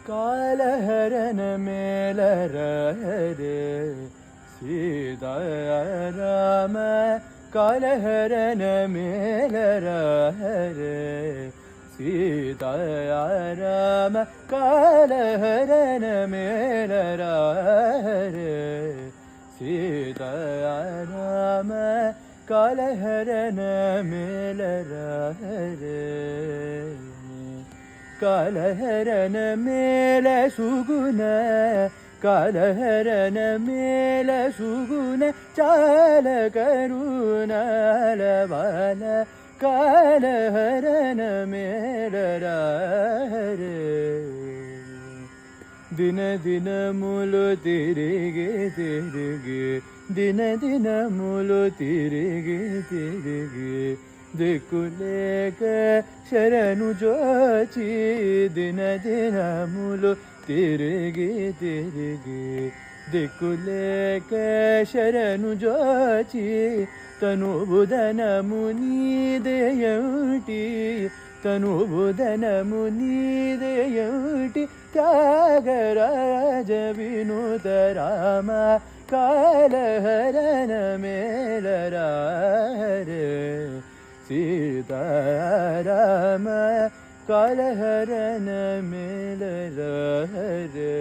ಕಾಲಹರನ ಮೇಲರ ಹರೆ ಸೀತಾರಾಮ ಕಾಲಹರನ ಮೇಲರ ಹರೆ ಸೀತಾರಾಮ ಕಾಲಹರನ ಮೇಲರ ಹರೆ ಸೀತಾರಾಮ ಕಾಲಹರನ ಮೇಲರ ಹರೆ ಕಾಲಹರನ ಮೇಲ ಸುಗುಣ ಕಾಲಹರನ ಮೇಲ ಸುಗುಣ ಚಾಲ ಕರುಣಾಲ ಬಾಲ ಕಾಲಹರನ ಮೇಲರ ಹರೆ ದಿನ ದಿನ ಮೂಲು ತಿರುಗಿ ತಿರುಗಿ ದಿನ ದಿನ ಮೂಲು ತಿರುಗಿ ತಿರುಗಿ ದಿಕ್ಕುಲೇಕ ಶರಣು ಜೋಚಿ ದಿನ ದಿನ ಮೂಲು ತಿರುಗಿ ತಿರುಗಿ ದಿಕ್ಕುಲೇಕ ಶರಣು ಜೋಚಿ ತನು ಬುಧನ ಮುನಿದೆಯುಟಿ ತನು ಬುಧನ ಮುನಿದೆಯುಟಿ ತ್ಯಾಗರಾಜ ವಿನೂತ ರಾಮ ಕಾಲಹರನ ಮೇಲರ ಹರೆ ಸೀತಾರಾಮ ಕಾಲಹರನ ಮೇಲರ ಹರೆ